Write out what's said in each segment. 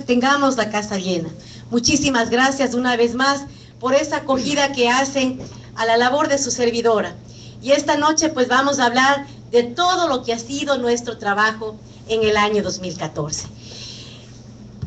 tengamos la casa llena. Muchísimas gracias una vez más por esa acogida que hacen a la labor de su servidora. Y esta noche pues vamos a hablar de todo lo que ha sido nuestro trabajo en el año 2014.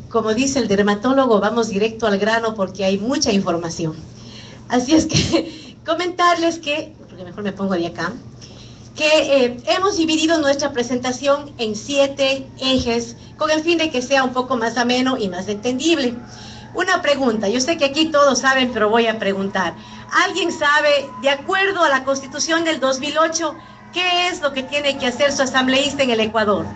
Como dice el dermatólogo, vamos directo al grano porque hay mucha información. Así es que comentarles que, porque mejor me pongo de acá, que hemos dividido nuestra presentación en 7 ejes con el fin de que sea un poco más ameno y más entendible. Una pregunta, yo sé que aquí todos saben, pero voy a preguntar. ¿Alguien sabe, de acuerdo a la Constitución del 2008, qué es lo que tiene que hacer su asambleísta en el Ecuador?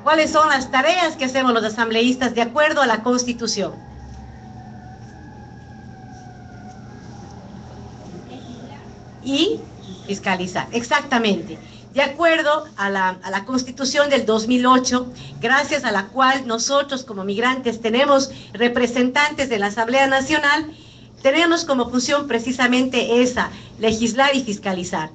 ¿Cuáles son las tareas que hacemos los asambleístas de acuerdo a la Constitución? Y fiscalizar, exactamente. De acuerdo a la Constitución del 2008, gracias a la cual nosotros como migrantes tenemos representantes de la Asamblea Nacional, tenemos como función precisamente esa, legislar y fiscalizar.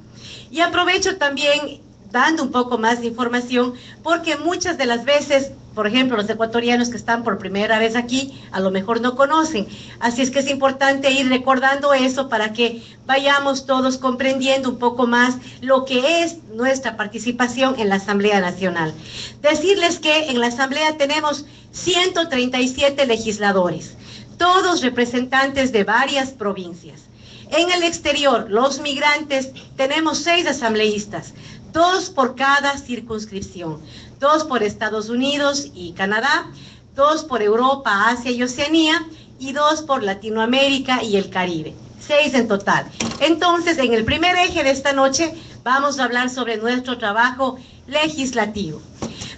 Y aprovecho también dando un poco más de información, porque muchas de las veces, por ejemplo, los ecuatorianos que están por primera vez aquí, a lo mejor no conocen. Así es que es importante ir recordando eso para que vayamos todos comprendiendo un poco más lo que es nuestra participación en la Asamblea Nacional. Decirles que en la Asamblea tenemos 137 legisladores, todos representantes de varias provincias. En el exterior, los migrantes, tenemos 6 asambleístas, 2 por cada circunscripción, 2 por Estados Unidos y Canadá, 2 por Europa, Asia y Oceanía, y 2 por Latinoamérica y el Caribe, 6 en total. Entonces, en el primer eje de esta noche, vamos a hablar sobre nuestro trabajo legislativo.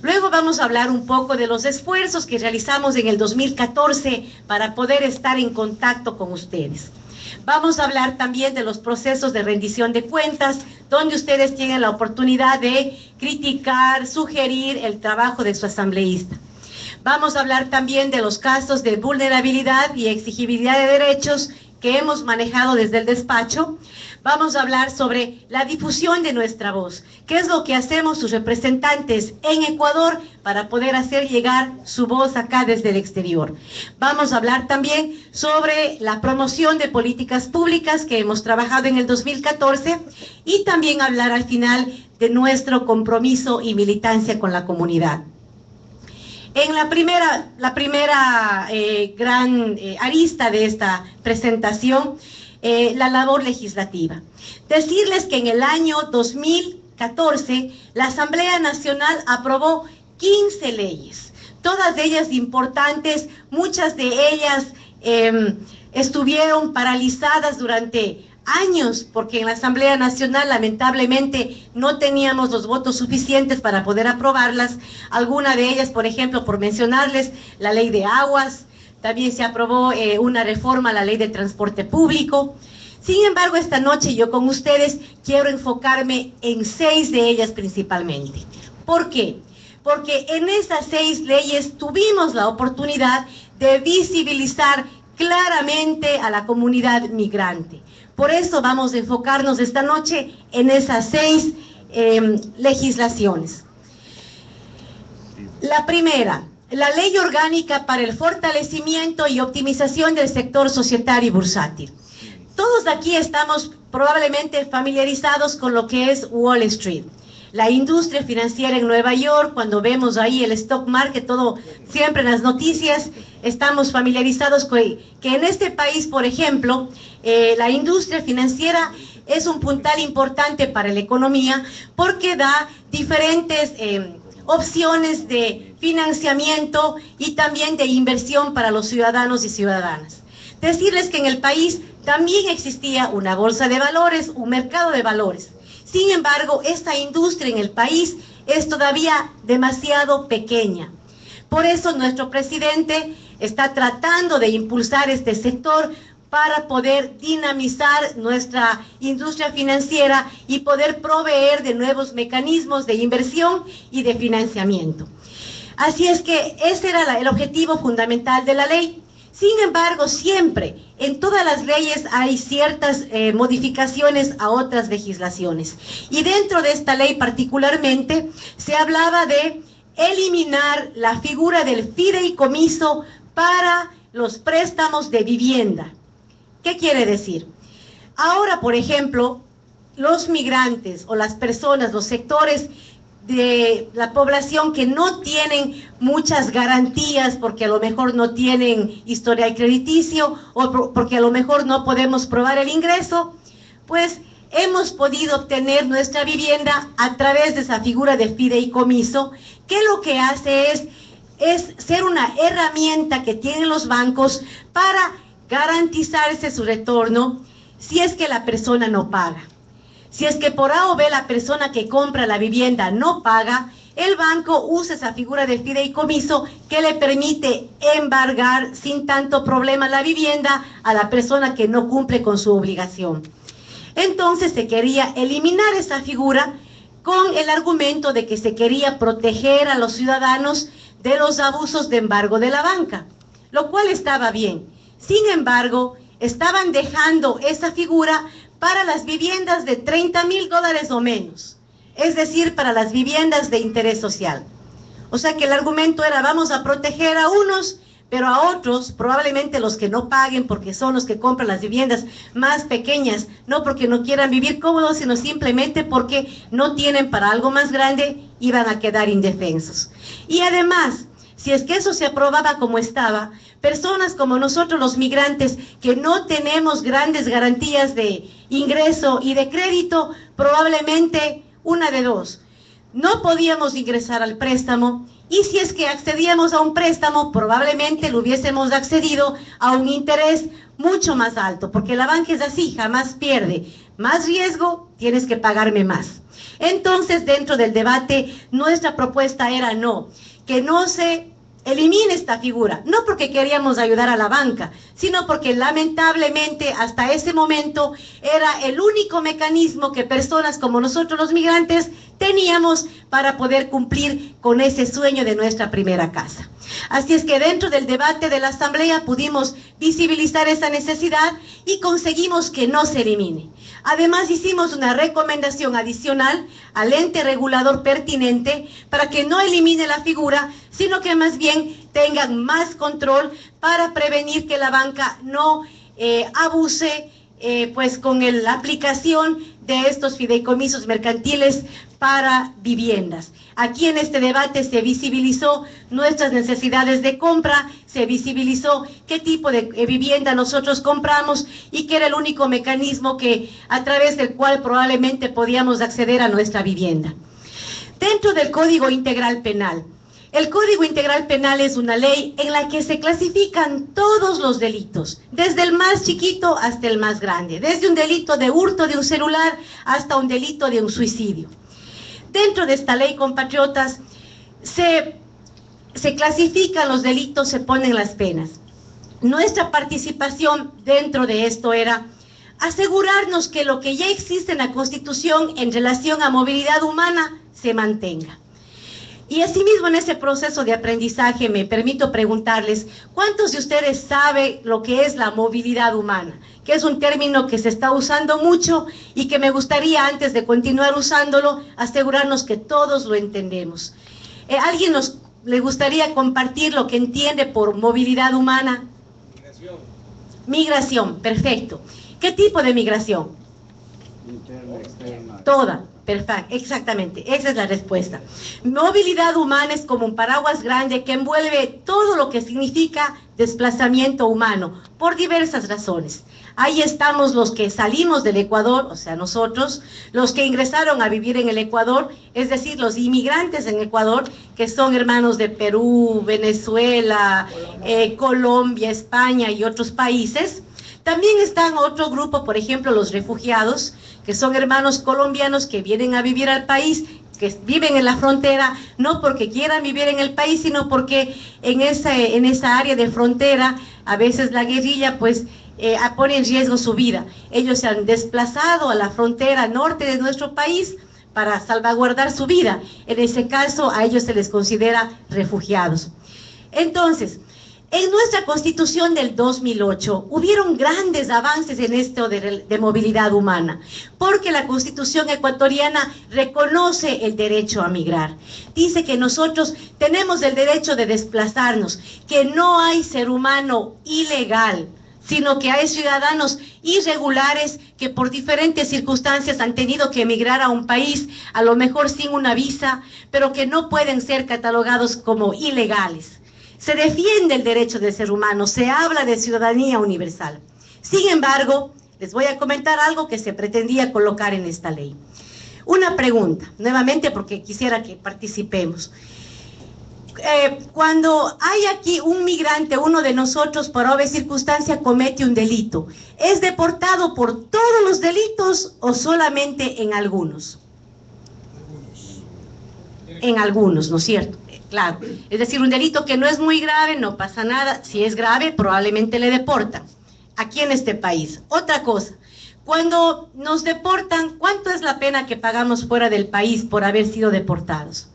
Luego vamos a hablar un poco de los esfuerzos que realizamos en el 2014 para poder estar en contacto con ustedes. Vamos a hablar también de los procesos de rendición de cuentas, donde ustedes tienen la oportunidad de criticar, sugerir el trabajo de su asambleísta. Vamos a hablar también de los casos de vulnerabilidad y exigibilidad de derechos que hemos manejado desde el despacho. Vamos a hablar sobre la difusión de nuestra voz, qué es lo que hacemos sus representantes en Ecuador para poder hacer llegar su voz acá desde el exterior. Vamos a hablar también sobre la promoción de políticas públicas que hemos trabajado en el 2014 y también hablar al final de nuestro compromiso y militancia con la comunidad. En la primera gran arista de esta presentación, la labor legislativa. Decirles que en el año 2014 la Asamblea Nacional aprobó 15 leyes, todas ellas importantes, muchas de ellas estuvieron paralizadas durante años, porque en la Asamblea Nacional lamentablemente no teníamos los votos suficientes para poder aprobarlas. Alguna de ellas, por ejemplo, por mencionarles, la ley de aguas, también se aprobó una reforma a la ley de transporte público. Sin embargo, esta noche yo con ustedes quiero enfocarme en 6 de ellas principalmente. ¿Por qué? Porque en esas 6 leyes tuvimos la oportunidad de visibilizar claramente a la comunidad migrante. Por eso vamos a enfocarnos esta noche en esas 6 legislaciones. La primera, la Ley Orgánica para el Fortalecimiento y Optimización del Sector Societario y Bursátil. Todos aquí estamos probablemente familiarizados con lo que es Wall Street, la industria financiera en Nueva York. Cuando vemos ahí el stock market, todo siempre en las noticias, estamos familiarizados con que en este país, por ejemplo, la industria financiera es un puntal importante para la economía porque da diferentes opciones de financiamiento y también de inversión para los ciudadanos y ciudadanas. Decirles que en el país también existía una bolsa de valores, un mercado de valores. Sin embargo, esta industria en el país es todavía demasiado pequeña. Por eso nuestro presidente está tratando de impulsar este sector para poder dinamizar nuestra industria financiera y poder proveer de nuevos mecanismos de inversión y de financiamiento. Así es que ese era el objetivo fundamental de la ley. Sin embargo, siempre en todas las leyes hay ciertas modificaciones a otras legislaciones. Y dentro de esta ley particularmente se hablaba de eliminar la figura del fideicomiso para los préstamos de vivienda. ¿Qué quiere decir? Ahora, por ejemplo, los migrantes o las personas, los sectores de la población que no tienen muchas garantías porque a lo mejor no tienen historial crediticio o porque a lo mejor no podemos probar el ingreso, pues hemos podido obtener nuestra vivienda a través de esa figura de fideicomiso, que lo que hace es ser una herramienta que tienen los bancos para garantizarse su retorno si es que la persona no paga. Si es que por A o B la persona que compra la vivienda no paga, el banco usa esa figura de fideicomiso que le permite embargar sin tanto problema la vivienda a la persona que no cumple con su obligación. Entonces se quería eliminar esa figura con el argumento de que se quería proteger a los ciudadanos de los abusos de embargo de la banca, lo cual estaba bien. Sin embargo, estaban dejando esa figura para las viviendas de $30,000 o menos, es decir, para las viviendas de interés social. O sea que el argumento era, vamos a proteger a unos, pero a otros, probablemente los que no paguen porque son los que compran las viviendas más pequeñas, no porque no quieran vivir cómodos, sino simplemente porque no tienen para algo más grande, iban a quedar indefensos. Y además, si es que eso se aprobaba como estaba, personas como nosotros los migrantes que no tenemos grandes garantías de ingreso y de crédito, probablemente una de dos, no podíamos ingresar al préstamo, y si es que accedíamos a un préstamo, probablemente lo hubiésemos accedido a un interés mucho más alto, porque la banca es así, jamás pierde. Más riesgo, tienes que pagarme más. Entonces, dentro del debate, nuestra propuesta era no, que no se elimine esta figura, no porque queríamos ayudar a la banca, sino porque lamentablemente hasta ese momento era el único mecanismo que personas como nosotros los migrantes teníamos para poder cumplir con ese sueño de nuestra primera casa. Así es que dentro del debate de la Asamblea pudimos visibilizar esa necesidad y conseguimos que no se elimine. Además hicimos una recomendación adicional al ente regulador pertinente para que no elimine la figura, sino que más bien tengan más control para prevenir que la banca no abuse pues con la aplicación de estos fideicomisos mercantiles para viviendas. Aquí en este debate se visibilizó nuestras necesidades de compra, se visibilizó qué tipo de vivienda nosotros compramos y que era el único mecanismo a través del cual probablemente podíamos acceder a nuestra vivienda. Dentro del Código Integral Penal, el Código Integral Penal es una ley en la que se clasifican todos los delitos, desde el más chiquito hasta el más grande, desde un delito de hurto de un celular hasta un delito de un suicidio. Dentro de esta ley, compatriotas, se clasifican los delitos, se ponen las penas. Nuestra participación dentro de esto era asegurarnos que lo que ya existe en la Constitución en relación a movilidad humana se mantenga. Y asimismo en ese proceso de aprendizaje me permito preguntarles, ¿cuántos de ustedes saben lo que es la movilidad humana? Que es un término que se está usando mucho y que me gustaría, antes de continuar usándolo, asegurarnos que todos lo entendemos. ¿Alguien le gustaría compartir lo que entiende por movilidad humana? Migración. Migración, perfecto. ¿Qué tipo de migración? Interna, externa. Toda. Perfecto, exactamente, esa es la respuesta. Movilidad humana es como un paraguas grande que envuelve todo lo que significa desplazamiento humano, por diversas razones. Ahí estamos los que salimos del Ecuador, o sea, nosotros, los que ingresaron a vivir en el Ecuador, es decir, los inmigrantes en Ecuador, que son hermanos de Perú, Venezuela, Colombia, España y otros países. También están otro grupo, por ejemplo, los refugiados, que son hermanos colombianos que vienen a vivir al país, que viven en la frontera, no porque quieran vivir en el país, sino porque en esa área de frontera, a veces la guerrilla, pues, pone en riesgo su vida. Ellos se han desplazado a la frontera norte de nuestro país para salvaguardar su vida. En ese caso, a ellos se les considera refugiados. Entonces, En nuestra Constitución del 2008 hubieron grandes avances en esto de movilidad humana, porque la Constitución ecuatoriana reconoce el derecho a migrar. Dice que nosotros tenemos el derecho de desplazarnos, que no hay ser humano ilegal, sino que hay ciudadanos irregulares que por diferentes circunstancias han tenido que emigrar a un país, a lo mejor sin una visa, pero que no pueden ser catalogados como ilegales. Se defiende el derecho del ser humano, se habla de ciudadanía universal. Sin embargo, les voy a comentar algo que se pretendía colocar en esta ley. Una pregunta, nuevamente porque quisiera que participemos. Cuando hay aquí un migrante, uno de nosotros, por obvia circunstancia, comete un delito, ¿es deportado por todos los delitos o solamente en algunos? En algunos, ¿no es cierto? Claro, es decir, un delito que no es muy grave, no pasa nada. Si es grave, probablemente le deportan aquí en este país. Otra cosa, cuando nos deportan, ¿cuánto es la pena que pagamos fuera del país por haber sido deportados?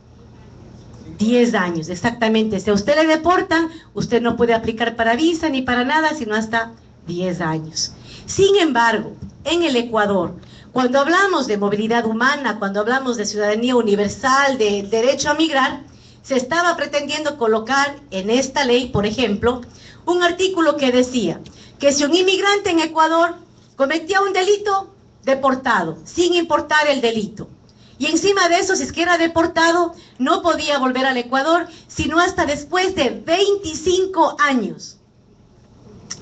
10 años, exactamente. Si a usted le deportan, usted no puede aplicar para visa ni para nada, sino hasta 10 años. Sin embargo, en el Ecuador, cuando hablamos de movilidad humana, cuando hablamos de ciudadanía universal, de derecho a migrar, se estaba pretendiendo colocar en esta ley, por ejemplo, un artículo que decía que si un inmigrante en Ecuador cometía un delito, deportado, sin importar el delito. Y encima de eso, si es que era deportado, no podía volver al Ecuador, sino hasta después de 25 años.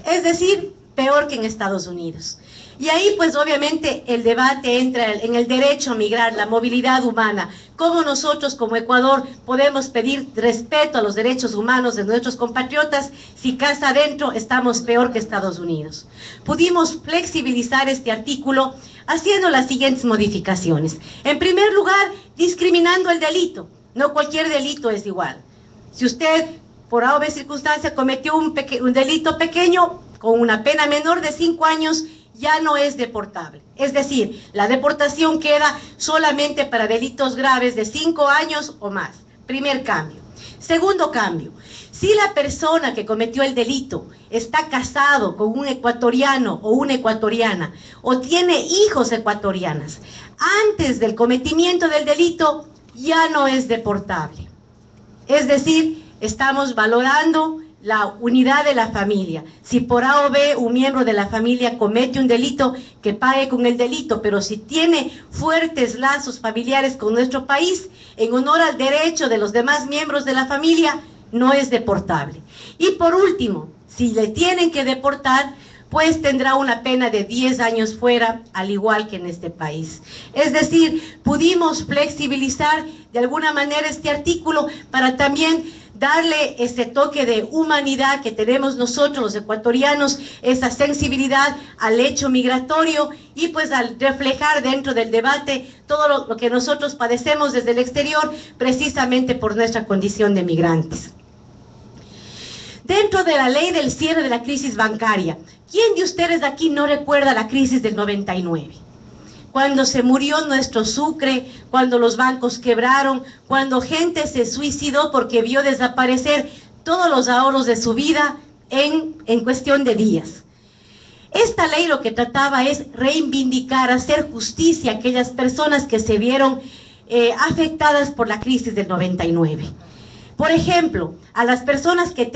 Es decir, peor que en Estados Unidos. Y ahí pues obviamente el debate entra en el derecho a migrar, la movilidad humana, cómo nosotros como Ecuador podemos pedir respeto a los derechos humanos de nuestros compatriotas si casa adentro estamos peor que Estados Unidos. Pudimos flexibilizar este artículo haciendo las siguientes modificaciones. En primer lugar, discriminando el delito, no cualquier delito es igual. Si usted por obvia circunstancia cometió un delito pequeño con una pena menor de 5 años, ya no es deportable. Es decir, la deportación queda solamente para delitos graves de 5 años o más. Primer cambio. Segundo cambio, si la persona que cometió el delito está casado con un ecuatoriano o una ecuatoriana o tiene hijos ecuatorianas, antes del cometimiento del delito ya no es deportable. Es decir, estamos valorando la unidad de la familia. Si por A o B un miembro de la familia comete un delito, que pague con el delito, pero si tiene fuertes lazos familiares con nuestro país, en honor al derecho de los demás miembros de la familia, no es deportable. Y por último, si le tienen que deportar, pues tendrá una pena de 10 años fuera, al igual que en este país. Es decir, pudimos flexibilizar de alguna manera este artículo para también darle ese toque de humanidad que tenemos nosotros los ecuatorianos, esa sensibilidad al hecho migratorio y pues al reflejar dentro del debate todo lo que nosotros padecemos desde el exterior precisamente por nuestra condición de migrantes. Dentro de la ley del cierre de la crisis bancaria, ¿quién de ustedes aquí no recuerda la crisis del 99? Cuando se murió nuestro Sucre, cuando los bancos quebraron, cuando gente se suicidó porque vio desaparecer todos los ahorros de su vida en cuestión de días. Esta ley lo que trataba es reivindicar, hacer justicia a aquellas personas que se vieron afectadas por la crisis del 99. Por ejemplo, a las personas que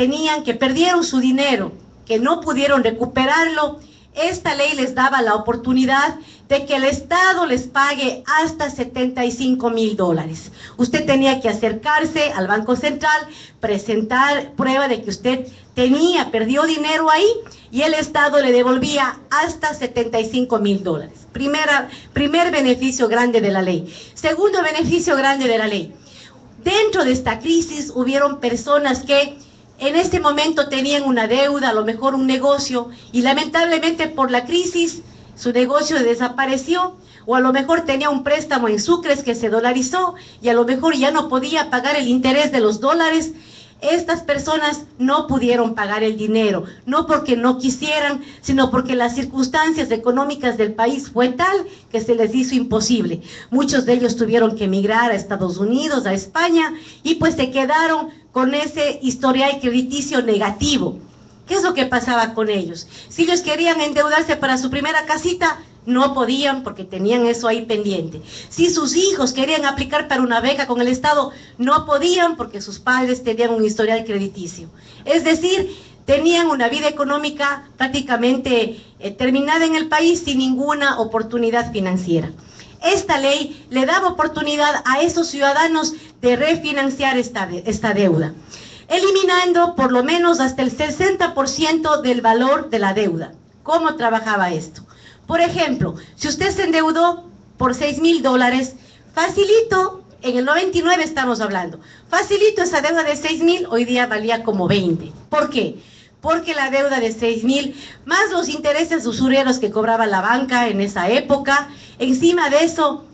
perdieron su dinero, que no pudieron recuperarlo, esta ley les daba la oportunidad de que el Estado les pague hasta $75,000. Usted tenía que acercarse al Banco Central, presentar prueba de que usted perdió dinero ahí y el Estado le devolvía hasta $75,000. Primer beneficio grande de la ley. Segundo beneficio grande de la ley. Dentro de esta crisis hubieron personas que en este momento tenían una deuda, a lo mejor un negocio, y lamentablemente por la crisis su negocio desapareció, o a lo mejor tenía un préstamo en sucres que se dolarizó, y a lo mejor ya no podía pagar el interés de los dólares. Estas personas no pudieron pagar el dinero, no porque no quisieran, sino porque las circunstancias económicas del país fue tal que se les hizo imposible. Muchos de ellos tuvieron que emigrar a Estados Unidos, a España, y pues se quedaron con ese historial crediticio negativo. ¿Qué es lo que pasaba con ellos? Si ellos querían endeudarse para su primera casita, no podían porque tenían eso ahí pendiente. Si sus hijos querían aplicar para una beca con el Estado, no podían porque sus padres tenían un historial crediticio. Es decir, tenían una vida económica prácticamente terminada en el país sin ninguna oportunidad financiera. Esta ley le daba oportunidad a esos ciudadanos de refinanciar esta deuda, eliminando por lo menos hasta el 60% del valor de la deuda. ¿Cómo trabajaba esto? Por ejemplo, si usted se endeudó por $6,000, facilito, en el 99 estamos hablando, facilito esa deuda de 6,000, hoy día valía como 20. ¿Por qué? Porque la deuda de 6,000, más los intereses usureros que cobraba la banca en esa época, encima de eso,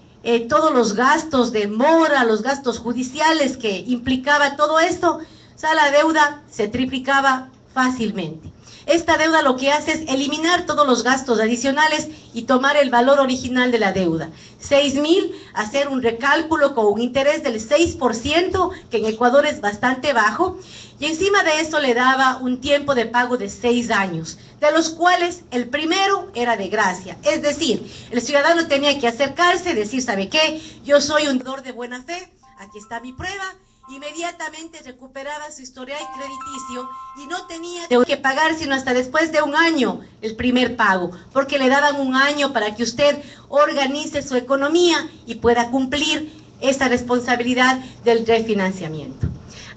todos los gastos de mora, los gastos judiciales que implicaba todo esto, o sea, la deuda se triplicaba fácilmente. Esta deuda lo que hace es eliminar todos los gastos adicionales y tomar el valor original de la deuda. 6,000, hacer un recálculo con un interés del 6%, que en Ecuador es bastante bajo, y encima de eso le daba un tiempo de pago de 6 años, de los cuales el primero era de gracia. Es decir, el ciudadano tenía que acercarse, decir, ¿sabe qué? Yo soy un deudor de buena fe, aquí está mi prueba. Inmediatamente recuperaba su historial crediticio y no tenía que pagar sino hasta después de un año el primer pago, porque le daban un año para que usted organice su economía y pueda cumplir esa responsabilidad del refinanciamiento.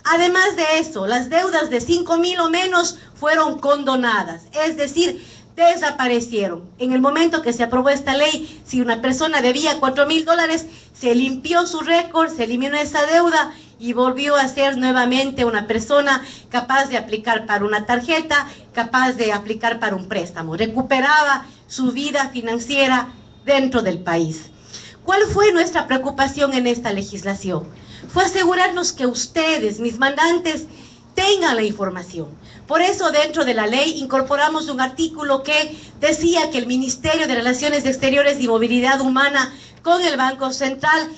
Además de eso, las deudas de 5,000 o menos fueron condonadas, es decir, desaparecieron. En el momento que se aprobó esta ley, si una persona debía $4,000, se limpió su récord, se eliminó esa deuda y volvió a ser nuevamente una persona capaz de aplicar para una tarjeta, capaz de aplicar para un préstamo. Recuperaba su vida financiera dentro del país. ¿Cuál fue nuestra preocupación en esta legislación? Fue asegurarnos que ustedes, mis mandantes, tengan la información. Por eso dentro de la ley incorporamos un artículo que decía que el Ministerio de Relaciones Exteriores y Movilidad Humana con el Banco Central